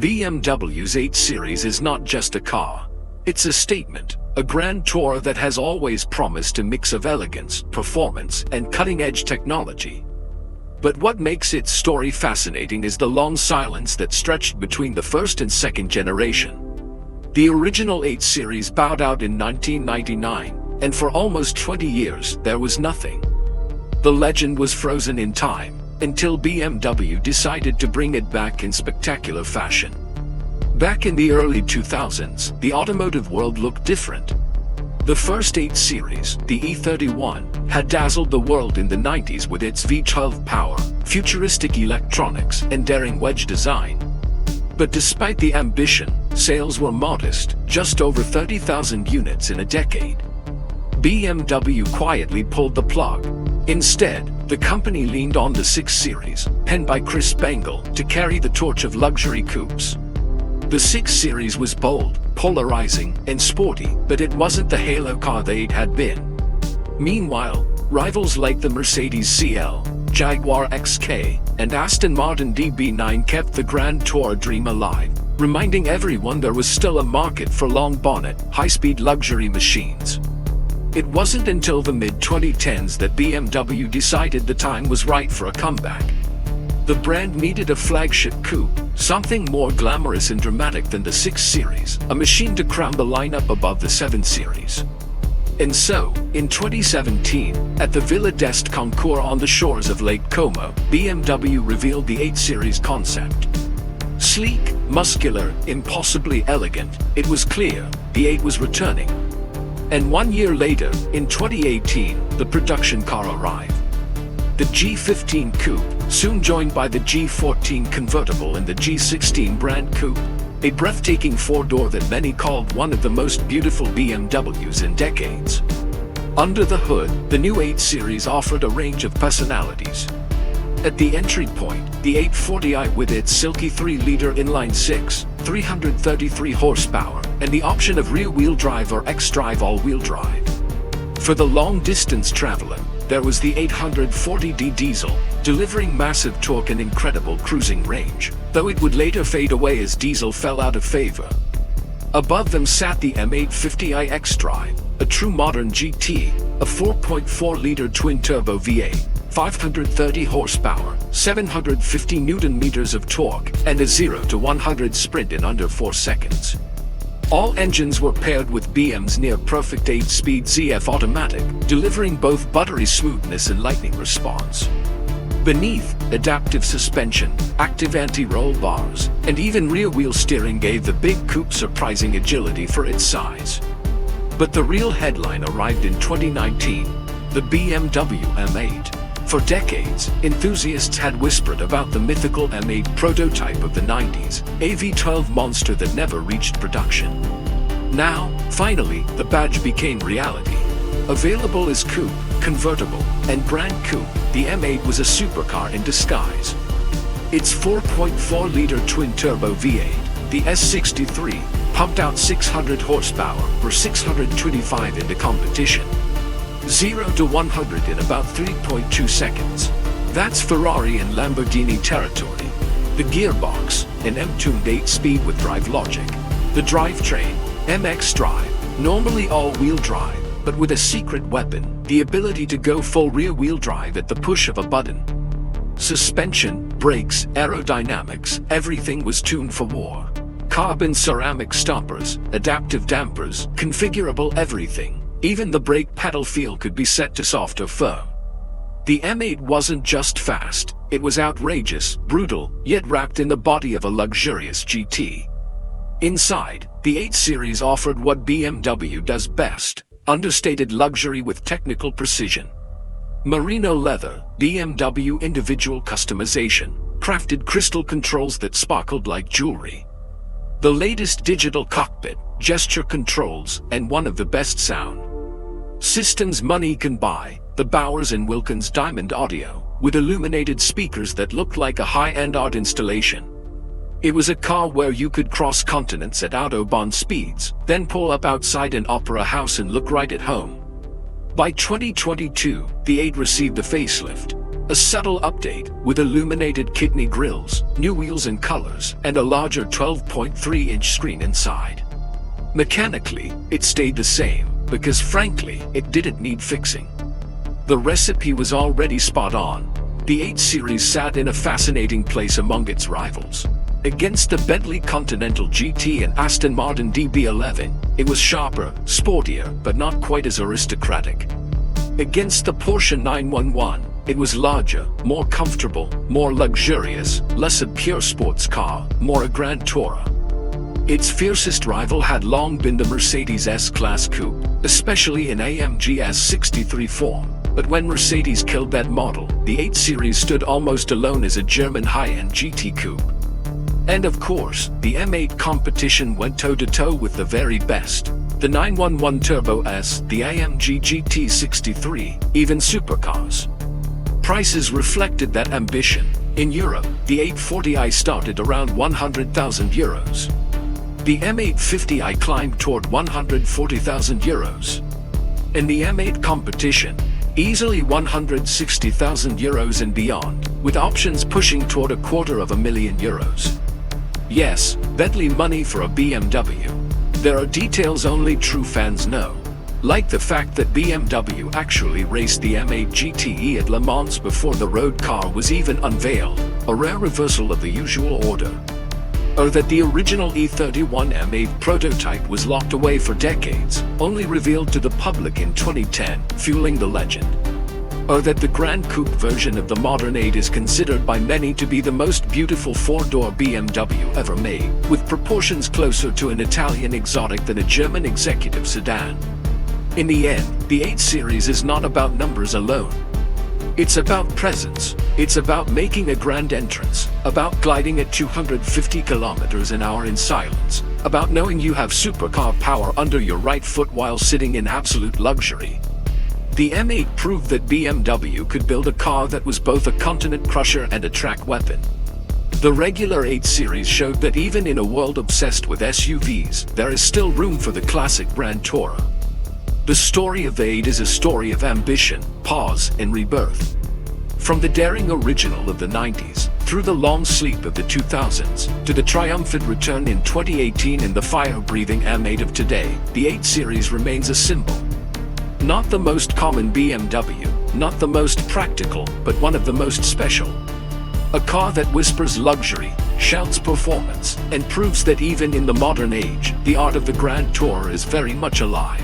BMW's 8 Series is not just a car. It's a statement, a grand tour that has always promised a mix of elegance, performance, and cutting-edge technology. But what makes its story fascinating is the long silence that stretched between the first and second generation. The original 8 Series bowed out in 1999, and for almost 20 years there was nothing. The legend was frozen in time, until BMW decided to bring it back in spectacular fashion. Back in the early 2000s, the automotive world looked different. The first 8 Series, the E31, had dazzled the world in the 90s with its V12 power, futuristic electronics, and daring wedge design. But despite the ambition, sales were modest, just over 30,000 units in a decade. BMW quietly pulled the plug. Instead, the company leaned on the 6 Series, penned by Chris Bangle, to carry the torch of luxury coupes. The 6 Series was bold, polarizing, and sporty, but it wasn't the halo car the 8 had been. Meanwhile, rivals like the Mercedes CL, Jaguar XK, and Aston Martin DB9 kept the Grand Tour dream alive, reminding everyone there was still a market for long-bonnet, high-speed luxury machines. It wasn't until the mid-2010s that BMW decided the time was right for a comeback. The brand needed a flagship coupe, something more glamorous and dramatic than the 6 Series, a machine to crown the lineup above the 7 Series. And so, in 2017, at the Villa d'Este Concours on the shores of Lake Como, BMW revealed the 8 Series concept. Sleek, muscular, impossibly elegant, it was clear the 8 was returning. And 1 year later, in 2018, the production car arrived. The G15 Coupe, soon joined by the G14 convertible and the G16 brand coupe, a breathtaking four-door that many called one of the most beautiful BMWs in decades. Under the hood, the new 8 Series offered a range of personalities. At the entry point, the 840i with its silky 3-liter inline-6, 333 horsepower, and the option of rear-wheel drive or X-Drive all-wheel drive. For the long-distance traveler, there was the 840D diesel, delivering massive torque and incredible cruising range, though it would later fade away as diesel fell out of favor. Above them sat the M850i X-Drive, a true modern GT, a 4.4-liter twin-turbo V8, 530 horsepower, 750 Nm of torque, and a 0 to 100 sprint in under 4 seconds. All engines were paired with BM's near-perfect 8-speed ZF automatic, delivering both buttery smoothness and lightning response. Beneath, adaptive suspension, active anti-roll bars, and even rear-wheel steering gave the big coupe surprising agility for its size. But the real headline arrived in 2019, the BMW M8. For decades, enthusiasts had whispered about the mythical M8 prototype of the 90s, a V12 monster that never reached production. Now, finally, the badge became reality. Available as coupe, convertible, and brand coupe, the M8 was a supercar in disguise. Its 4.4-liter twin-turbo V8, the S63, pumped out 600 horsepower, or 625 in the competition. 0 to 100 in about 3.2 seconds. That's Ferrari and Lamborghini territory. The gearbox, an M-tuned 8-speed with drive logic. The drivetrain, MX Drive, normally all-wheel drive, but with a secret weapon, the ability to go full rear-wheel drive at the push of a button. Suspension, brakes, aerodynamics, everything was tuned for war. Carbon ceramic stoppers, adaptive dampers, configurable everything. Even the brake pedal feel could be set to soft or firm. The M8 wasn't just fast, it was outrageous, brutal, yet wrapped in the body of a luxurious GT. Inside, the 8 Series offered what BMW does best, understated luxury with technical precision. Merino leather, BMW individual customization, crafted crystal controls that sparkled like jewelry. The latest digital cockpit, gesture controls, and one of the best sound systems money can buy, the Bowers & Wilkins Diamond Audio, with illuminated speakers that looked like a high-end art installation. It was a car where you could cross continents at Autobahn speeds, then pull up outside an opera house and look right at home. By 2022, the 8 received a facelift, a subtle update with illuminated kidney grills, new wheels and colors, and a larger 12.3-inch screen inside. Mechanically, it stayed the same, because frankly, it didn't need fixing. The recipe was already spot on. The 8 Series sat in a fascinating place among its rivals. Against the Bentley Continental GT and Aston Martin DB11, it was sharper, sportier, but not quite as aristocratic. Against the Porsche 911, it was larger, more comfortable, more luxurious, less a pure sports car, more a grand tourer. Its fiercest rival had long been the Mercedes S-Class Coupe, especially in AMG S63 form. But when Mercedes killed that model, the 8 Series stood almost alone as a German high-end GT coupe. And of course, the M8 competition went toe-to-toe with the very best. The 911 Turbo S, the AMG GT63, even supercars. Prices reflected that ambition. In Europe, the 840i started around €100,000. The M850i climbed toward €140,000. In the M8 competition, easily €160,000 and beyond, with options pushing toward €250,000. Yes, Bentley money for a BMW. There are details only true fans know. Like the fact that BMW actually raced the M8 GTE at Le Mans before the road car was even unveiled, a rare reversal of the usual order. Or that the original E31 M8 prototype was locked away for decades, only revealed to the public in 2010, fueling the legend. Or that the Grand Coupe version of the modern 8 is considered by many to be the most beautiful four-door BMW ever made, with proportions closer to an Italian exotic than a German executive sedan. In the end, the 8 Series is not about numbers alone. It's about presence. It's about making a grand entrance, about gliding at 250 kilometers an hour in silence, about knowing you have supercar power under your right foot while sitting in absolute luxury. The M8 proved that BMW could build a car that was both a continent crusher and a track weapon. The regular 8 Series showed that even in a world obsessed with SUVs, there is still room for the classic Grand Tourer. The story of the 8 is a story of ambition, pause, and rebirth. From the daring original of the 90s, through the long sleep of the 2000s, to the triumphant return in 2018 and the fire-breathing M8 of today, the 8 Series remains a symbol. Not the most common BMW, not the most practical, but one of the most special. A car that whispers luxury, shouts performance, and proves that even in the modern age, the art of the Grand Tourer is very much alive.